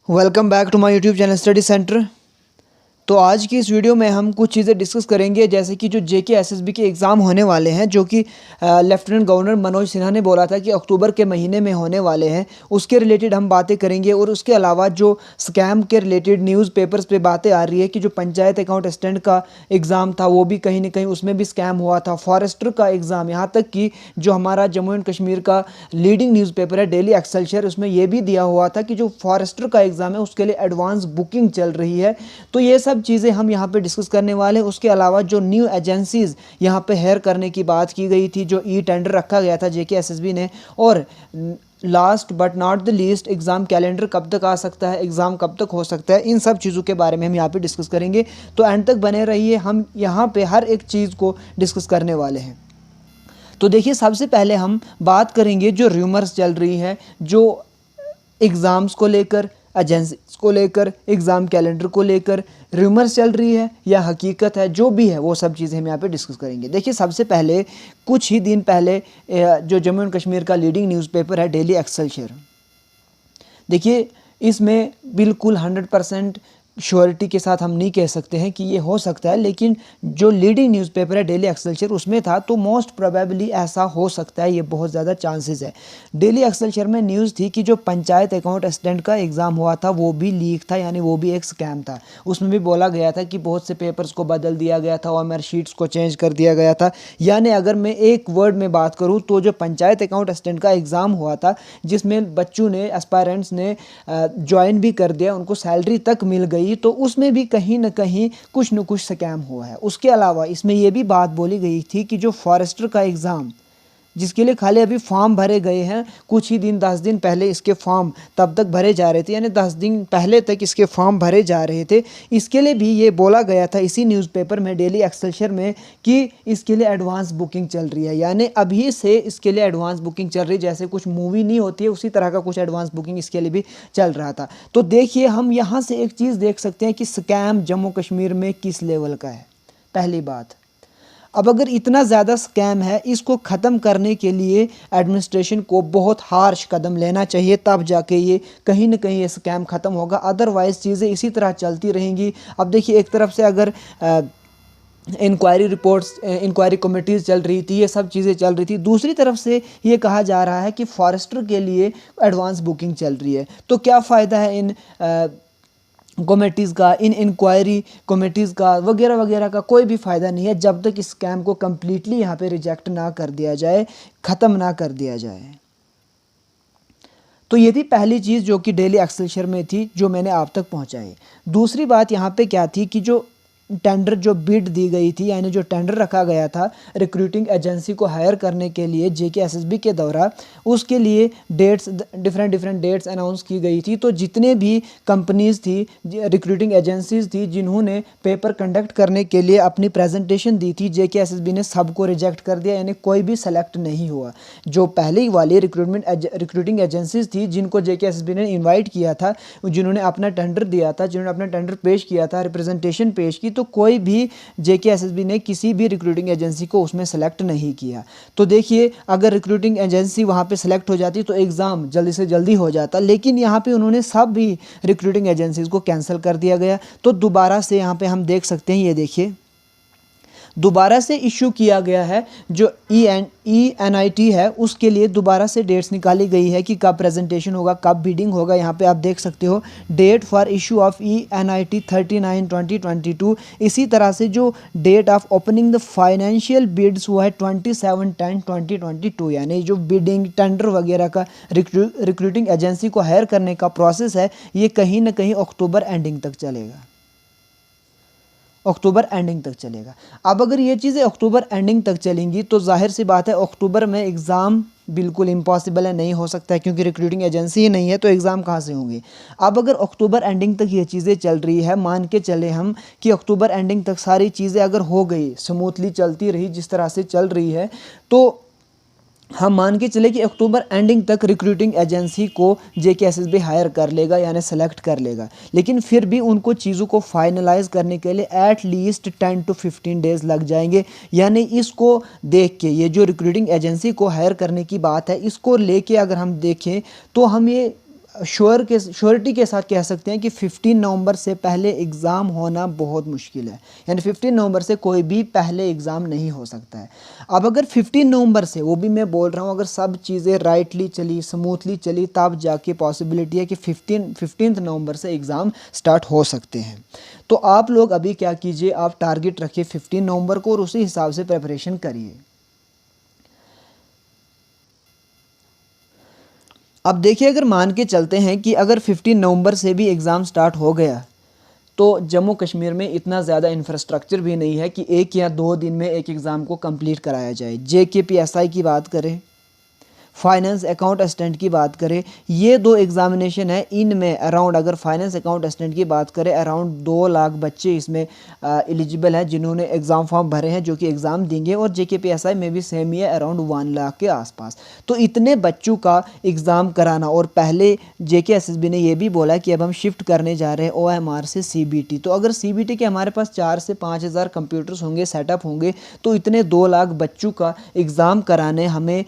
Welcome back to my YouTube channel study centre. तो आज की इस वीडियो में हम कुछ चीज़ें डिस्कस करेंगे, जैसे कि जो जेके एसएसबी के एग्ज़ाम होने वाले हैं, जो कि लेफ्टिनेंट गवर्नर मनोज सिन्हा ने बोला था कि अक्टूबर के महीने में होने वाले हैं, उसके रिलेटेड हम बातें करेंगे। और उसके अलावा जो स्कैम के रिलेटेड न्यूज़पेपर्स पे बातें आ रही है कि जो पंचायत अकाउंट असिस्टेंट का एग्ज़ाम था वो भी कहीं ना कहीं उसमें भी स्कैम हुआ था, फॉरेस्टर का एग्ज़ाम, यहाँ तक कि जो हमारा जम्मू एंड कश्मीर का लीडिंग न्यूज़पेपर है डेली एक्सेलसियर, उसमें यह भी दिया हुआ था कि जो फॉरेस्टर का एग्ज़ाम है उसके लिए एडवांस बुकिंग चल रही है। तो ये सब चीज़ें हम यहाँ पे डिस्कस करने वाले हैं। उसके अलावा जो न्यू एजेंसीज़ यहाँ पे हायर करने की बात की गई थी, जो ई टेंडर रखा गया था जेके एसएसबी ने, और last but not the least exam calendar कब तक आ सकता है, एग्ज़ाम कब तक हो सकता है, इन सब चीज़ों के बारे में हम यहाँ पे डिस्कस करेंगे। तो एंड तक बने रहिए, हम यहाँ पे हर एक चीज़ को डिस्कस करने वाले हैं। तो देखिए, सबसे पहले हम बात करेंगे जो र्यूमर्स चल रही है, जो एग्ज़ाम्स को लेकर, एजेंसीज को लेकर, एग्ज़ाम कैलेंडर को लेकर र्यूमर्स चल रही है या हकीकत है, जो भी है वो सब चीज़ें हम यहाँ पे डिस्कस करेंगे। देखिए, सबसे पहले कुछ ही दिन पहले जो जम्मू एंड कश्मीर का लीडिंग न्यूज़पेपर है डेली एक्सेलसियर, देखिए इसमें बिल्कुल 100% श्योरिटी के साथ हम नहीं कह सकते हैं कि ये हो सकता है, लेकिन जो लीडिंग न्यूज़पेपर है डेली एक्सेलसियर उसमें था, तो मोस्ट प्रोबेबली ऐसा हो सकता है, ये बहुत ज़्यादा चांसेस है। डेली एक्सेलसियर में न्यूज़ थी कि जो पंचायत अकाउंट असिस्टेंट का एग्ज़ाम हुआ था वो भी लीक था, यानी वो भी एक स्कैम था। उसमें भी बोला गया था कि बहुत से पेपर्स को बदल दिया गया था, OMR शीट्स को चेंज कर दिया गया था। यानी अगर मैं एक वर्ड में बात करूँ तो जो पंचायत अकाउंट असिस्टेंट का एग्ज़ाम हुआ था, जिसमें बच्चों ने, एस्पायरेंट्स ने ज्वाइन भी कर दिया, उनको सैलरी तक मिल गई, तो उसमें भी कहीं ना कहीं कुछ न कुछ स्कैम हुआ है। उसके अलावा इसमें यह भी बात बोली गई थी कि जो फॉरेस्टर का एग्ज़ाम, जिसके लिए खाली अभी फॉर्म भरे गए हैं, कुछ ही दिन 10 दिन पहले इसके फॉर्म तब तक भरे जा रहे थे, यानी 10 दिन पहले तक इसके फॉर्म भरे जा रहे थे। इसके लिए भी ये बोला गया था इसी न्यूज़पेपर में डेली एक्सेलसियर में कि इसके लिए एडवांस बुकिंग चल रही है, यानी अभी से इसके लिए एडवांस बुकिंग चल रही है। जैसे कुछ मूवी नहीं होती है, उसी तरह का कुछ एडवांस बुकिंग इसके लिए भी चल रहा था। तो देखिए, हम यहाँ से एक चीज़ देख सकते हैं कि स्कैम जम्मू कश्मीर में किस लेवल का है। पहली बात, अब अगर इतना ज़्यादा स्कैम है, इसको ख़त्म करने के लिए एडमिनिस्ट्रेशन को बहुत हार्श कदम लेना चाहिए, तब जाके ये कहीं ना कहीं ये स्कैम ख़त्म होगा। अदरवाइज़ चीज़ें इसी तरह चलती रहेंगी। अब देखिए, एक तरफ से अगर इंक्वायरी रिपोर्ट्स, इंक्वायरी कमेटीज़ चल रही थी, ये सब चीज़ें चल रही थी, दूसरी तरफ से ये कहा जा रहा है कि फॉरेस्टर के लिए एडवांस बुकिंग चल रही है। तो क्या फ़ायदा है इन कमेटीज़ का, इन इंक्वायरी कमेटीज़ का, वगैरह वगैरह का कोई भी फ़ायदा नहीं है, जब तक इस स्कैम को कम्प्लीटली यहाँ पे रिजेक्ट ना कर दिया जाए, ख़त्म ना कर दिया जाए। तो ये थी पहली चीज़ जो कि डेली एक्सेलसियर में थी, जो मैंने आप तक पहुँचाई। दूसरी बात यहाँ पे क्या थी कि जो टेंडर, जो बिड दी गई थी, यानी जो टेंडर रखा गया था रिक्रूटिंग एजेंसी को हायर करने के लिए जेके एसएसबी के दौरा, उसके लिए डेट्स, डिफरेंट डेट्स अनाउंस की गई थी। तो जितने भी कंपनीज़ थी, रिक्रूटिंग एजेंसीज़ थी, जिन्होंने पेपर कंडक्ट करने के लिए अपनी प्रेजेंटेशन दी थी, जेके एसएसबी ने सबको रिजेक्ट कर दिया, यानी कोई भी सेलेक्ट नहीं हुआ। जो पहली वाली रिक्रूटिंग एजेंसीज़ थी, जिनको जेके एसएसबी ने इन्वाइट किया था, जिन्होंने अपना टेंडर दिया था, जिन्होंने अपना टेंडर पेश किया था, रिप्रेजेंटेशन पेश की, तो कोई भी जेके एसएसबी ने किसी भी रिक्रूटिंग एजेंसी को उसमें सेलेक्ट नहीं किया। तो देखिए, अगर रिक्रूटिंग एजेंसी वहाँ पे सेलेक्ट हो जाती तो एग्ज़ाम जल्दी से जल्दी हो जाता, लेकिन यहाँ पे उन्होंने सब भी रिक्रूटिंग एजेंसीज़ को कैंसिल कर दिया गया। तो दोबारा से यहाँ पे हम देख सकते हैं, ये देखिए दोबारा से इशू किया गया है, जो ENIT है, उसके लिए दोबारा से डेट्स निकाली गई है कि कब प्रेजेंटेशन होगा, कब बिडिंग होगा। यहाँ पे आप देख सकते हो date for issue of ENIT 39/2022। इसी तरह से जो date of opening the financial bids हुआ है 27/10/2022, यानी जो बिडिंग, टेंडर वगैरह का रिक्रूटिंग एजेंसी को हायर करने का प्रोसेस है, ये कहीं ना कहीं अक्टूबर एंडिंग तक चलेगा, अक्टूबर एंडिंग तक चलेगा। अब अगर ये चीज़ें अक्टूबर एंडिंग तक चलेंगी तो जाहिर सी बात है अक्टूबर में एग्ज़ाम बिल्कुल इम्पॉसिबल है, नहीं हो सकता है, क्योंकि रिक्रूटिंग एजेंसी ही नहीं है, तो एग्ज़ाम कहाँ से होंगे। अब अगर अक्टूबर एंडिंग तक ये चीज़ें चल रही है, मान के चले हम कि अक्टूबर एंडिंग तक सारी चीज़ें अगर हो गई, स्मूथली चलती रही जिस तरह से चल रही है, तो हम मान के चले कि अक्टूबर एंडिंग तक रिक्रूटिंग एजेंसी को जेके एसएसबी हायर कर लेगा, यानी सेलेक्ट कर लेगा। लेकिन फिर भी उनको चीज़ों को फाइनलाइज करने के लिए एट लीस्ट 10 to 15 डेज़ लग जाएंगे। यानी इसको देख के, ये जो रिक्रूटिंग एजेंसी को हायर करने की बात है, इसको लेके अगर हम देखें तो हम ये श्योरिटी के साथ कह सकते हैं कि 15 नवंबर से पहले एग्ज़ाम होना बहुत मुश्किल है, यानी 15 नवंबर से कोई भी पहले एग्ज़ाम नहीं हो सकता है। अब अगर 15 नवंबर से, वो भी मैं बोल रहा हूँ, अगर सब चीज़ें राइटली चली, स्मूथली चली, तब जाके पॉसिबिलिटी है कि 15 नवंबर से एग्ज़ाम स्टार्ट हो सकते हैं। तो आप लोग अभी क्या कीजिए, आप टारगेट रखिए 15 नवंबर को और उसी हिसाब से प्रिपरेशन करिए। अब देखिए, अगर मान के चलते हैं कि अगर 15 नवंबर से भी एग्ज़ाम स्टार्ट हो गया, तो जम्मू कश्मीर में इतना ज़्यादा इंफ्रास्ट्रक्चर भी नहीं है कि 1 या 2 दिन में एक एग्ज़ाम को कंप्लीट कराया जाए। JKPSI की बात करें, फाइनेंस अकाउंट असिस्टेंट की बात करें, ये 2 एग्ज़ामिनेशन है, इनमें अराउंड, अगर फाइनेंस अकाउंट असिस्टेंट की बात करें, अराउंड 2 लाख बच्चे इसमें एलिजिबल हैं जिन्होंने एग्ज़ाम फॉर्म भरे हैं, जो कि एग्ज़ाम देंगे। और JKPSI में भी सेम ही है, अराउंड 1 लाख के आसपास। तो इतने बच्चों का एग्ज़ाम कराना, और पहले JKSSB ने ये भी बोला कि अब हम शिफ्ट करने जा रहे हैं OMR से CBT। तो अगर CBT के हमारे पास 4 से 5 हज़ार कंप्यूटर्स होंगे, सेटअप होंगे, तो इतने 2 लाख बच्चों का एग्ज़ाम कराने हमें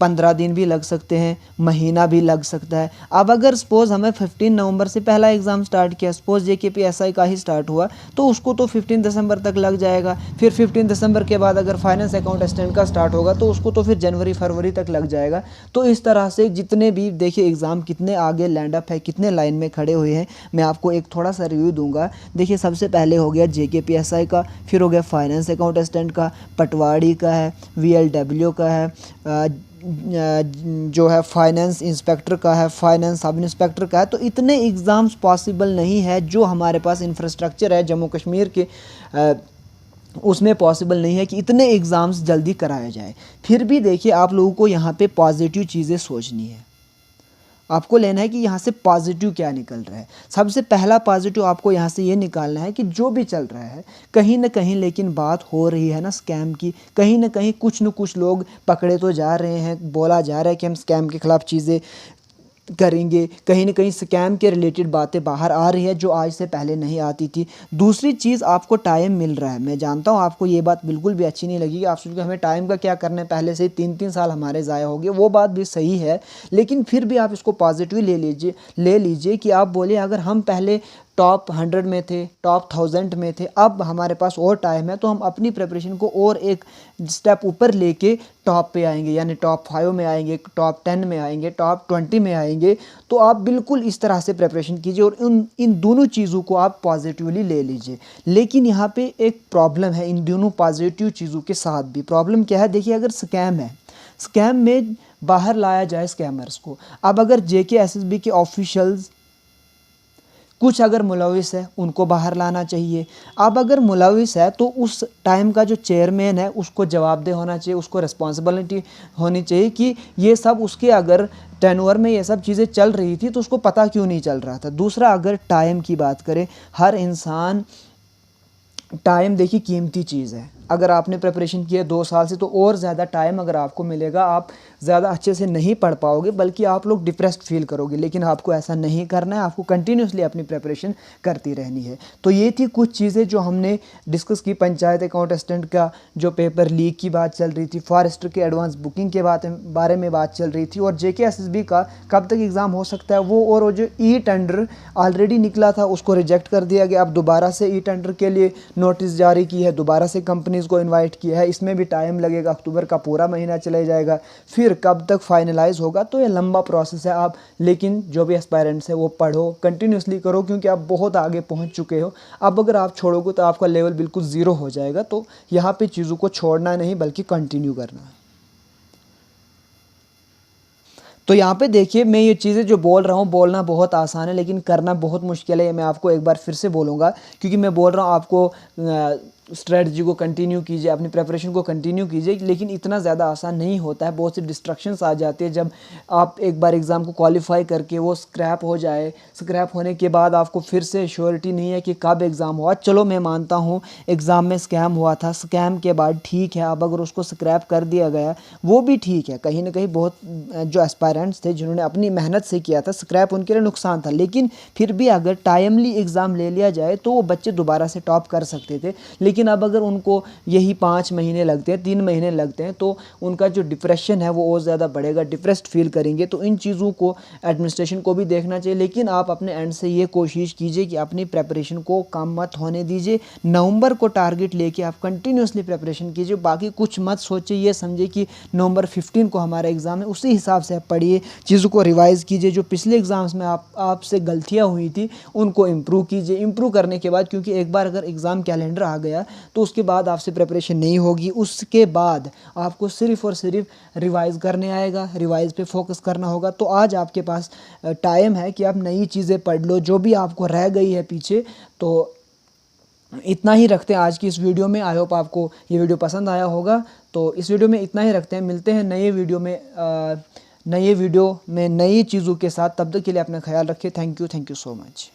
15 दिन भी लग सकते हैं, महीना भी लग सकता है। अब अगर सपोज़ हमें 15 नवंबर से पहला एग्ज़ाम स्टार्ट किया, सपोज़ JKPSI का ही स्टार्ट हुआ, तो उसको तो 15 दिसंबर तक लग जाएगा। फिर 15 दिसंबर के बाद अगर फाइनेंस अकाउंट असिस्टेंट का स्टार्ट होगा, तो उसको तो फिर जनवरी फरवरी तक लग जाएगा। तो इस तरह से जितने भी देखिए एग्ज़ाम कितने आगे लैंड अप है, कितने लाइन में खड़े हुए हैं, मैं आपको एक थोड़ा सा रिव्यू दूंगा। देखिए, सबसे पहले हो गया JKPSI का, फिर हो गया फाइनेंस अकाउंट असिस्टेंट का, पटवारी का है, VLW का है, जो है फाइनेंस इंस्पेक्टर का है, फाइनेंस सब इंस्पेक्टर का है। तो इतने एग्ज़ाम्स पॉसिबल नहीं है, जो हमारे पास इंफ्रास्ट्रक्चर है जम्मू कश्मीर के उसमें पॉसिबल नहीं है कि इतने एग्ज़ाम्स जल्दी कराया जाए। फिर भी देखिए, आप लोगों को यहाँ पे पॉजिटिव चीज़ें सोचनी है, आपको लेना है कि यहाँ से पॉजिटिव क्या निकल रहा है। सबसे पहला पॉजिटिव आपको यहाँ से ये निकालना है कि जो भी चल रहा है, कहीं ना कहीं लेकिन बात हो रही है ना स्कैम की, कहीं ना कहीं कुछ न कुछ लोग पकड़े तो जा रहे हैं, बोला जा रहा है कि हम स्कैम के ख़िलाफ़ चीज़ें करेंगे, कहीं ना कहीं स्कैम के रिलेटेड बातें बाहर आ रही है जो आज से पहले नहीं आती थी। दूसरी चीज़, आपको टाइम मिल रहा है। मैं जानता हूँ आपको ये बात बिल्कुल भी अच्छी नहीं लगेगी, आप सोचोगे हमें टाइम का क्या करना है, पहले से ही 3-3 साल हमारे ज़ाया हो गए, वो बात भी सही है। लेकिन फिर भी आप इसको पॉजिटिव ले लीजिए कि आप बोले अगर हम पहले टॉप 100 में थे, टॉप 1000 में थे, अब हमारे पास और टाइम है, तो हम अपनी प्रिपरेशन को और एक स्टेप ऊपर लेके टॉप पे आएंगे, यानी टॉप 5 में आएंगे, टॉप 10 में आएंगे, टॉप 20 में आएंगे। तो आप बिल्कुल इस तरह से प्रिपरेशन कीजिए और इन दोनों चीज़ों को आप पॉजिटिवली ले लीजिए। लेकिन यहाँ पे एक प्रॉब्लम है, इन दोनों पॉजिटिव चीज़ों के साथ भी प्रॉब्लम क्या है। देखिए, अगर स्कैम है, स्कैम में बाहर लाया जाए स्कैमर्स को। अब अगर JKSSB के ऑफिशियल्स कुछ अगर मुलविस है, उनको बाहर लाना चाहिए। अब अगर मुलविस है, तो उस टाइम का जो चेयरमैन है उसको जवाबदेह होना चाहिए, उसको रिस्पॉन्सिबिलिटी होनी चाहिए कि ये सब उसके अगर टेनओवर में ये सब चीज़ें चल रही थी तो उसको पता क्यों नहीं चल रहा था। दूसरा, अगर टाइम की बात करें, हर इंसान, टाइम देखिए कीमती चीज़ है। अगर आपने प्रिपरेशन किया 2 साल से, तो और ज़्यादा टाइम अगर आपको मिलेगा, आप ज़्यादा अच्छे से नहीं पढ़ पाओगे, बल्कि आप लोग डिप्रेस्ड फील करोगे। लेकिन आपको ऐसा नहीं करना है, आपको कंटिन्यूसली अपनी प्रिपरेशन करती रहनी है। तो ये थी कुछ चीज़ें जो हमने डिस्कस की। पंचायत अकाउंट असिस्टेंट का जो पेपर लीक की बात चल रही थी, फॉरेस्टर के एडवांस बुकिंग के बारे में बात चल रही थी, और JKSSB का कब तक एग्ज़ाम हो सकता है वो, और जो ई-टेंडर ऑलरेडी निकला था उसको रिजेक्ट कर दिया गया। अब दोबारा से ई-टेंडर के लिए नोटिस जारी की है, दोबारा से कंपनीज़ को इनवाइट किया है, इसमें भी टाइम लगेगा, अक्टूबर का पूरा महीना चले जाएगा, फिर कब तक फाइनलाइज होगा। तो ये लंबा प्रोसेस है। आप लेकिन जो भी एस्पायरेंट्स है वो पढ़ो, कंटिन्यूसली करो, क्योंकि आप बहुत आगे पहुंच चुके हो। अब अगर आप छोड़ोगे तो आपका लेवल बिल्कुल ज़ीरो हो जाएगा। तो यहाँ पे चीज़ों को छोड़ना नहीं, बल्कि कंटिन्यू करना है। तो यहाँ पे देखिए, मैं ये चीज़ें जो बोल रहा हूँ, बोलना बहुत आसान है लेकिन करना बहुत मुश्किल है। ये मैं आपको एक बार फिर से बोलूँगा, क्योंकि मैं बोल रहा हूँ आपको स्ट्रेटजी को कंटिन्यू कीजिए, अपनी प्रिपरेशन को कंटिन्यू कीजिए, लेकिन इतना ज़्यादा आसान नहीं होता है। बहुत सी डिस्ट्रक्शंस आ जाती है। जब आप एक बार एग्ज़ाम को क्वालिफाई करके वो स्क्रैप हो जाए, स्क्रैप होने के बाद आपको फिर से श्योरिटी नहीं है कि कब एग्ज़ाम हुआ। चलो मैं मानता हूँ एग्ज़ाम में स्कैम हुआ था, स्कैम के बाद ठीक है, अब अगर उसको स्क्रैप कर दिया गया वो भी ठीक है। कहीं ना कहीं बहुत जो एस्पायरेंट्स थे जिन्होंने अपनी मेहनत से किया था, स्क्रैप उनके लिए नुकसान था, लेकिन फिर भी अगर टाइमली एग्ज़ाम ले लिया जाए तो वो बच्चे दोबारा से टॉप कर सकते थे। लेकिन लेकिन अब अगर उनको यही 5 महीने लगते हैं, 3 महीने लगते हैं, तो उनका जो डिप्रेशन है वो और ज़्यादा बढ़ेगा, डिप्रेस्ड फील करेंगे। तो इन चीज़ों को एडमिनिस्ट्रेशन को भी देखना चाहिए, लेकिन आप अपने एंड से ये कोशिश कीजिए कि अपनी प्रेपरेशन को कम मत होने दीजिए। नवंबर को टारगेट लेके आप कंटिन्यूसली प्रेपरेशन कीजिए, बाकी कुछ मत सोचिए। ये समझिए कि नवंबर 15 को हमारा एग्ज़ाम है, उसी हिसाब से आप पढ़िए, चीज़ों को रिवाइज़ कीजिए। जो पिछले एग्ज़ाम्स में आपसे गलतियाँ हुई थी उनको इम्प्रूव कीजिए। इम्प्रूव करने के बाद, क्योंकि एक बार अगर एग्ज़ाम कैलेंडर आ गया तो उसके बाद आपसे प्रेपरेशन नहीं होगी, उसके बाद आपको सिर्फ़ और सिर्फ रिवाइज़ करने आएगा, रिवाइज़ पे फोकस करना होगा। तो आज आपके पास टाइम है कि आप नई चीज़ें पढ़ लो, जो भी आपको रह गई है पीछे। तो इतना ही रखते हैं आज की इस वीडियो में। आई होप आपको ये वीडियो पसंद आया होगा। तो इस वीडियो में इतना ही रखते हैं, मिलते हैं नए वीडियो में नई चीज़ों के साथ। तब तक के लिए अपना ख्याल रखिए। Thank you so much.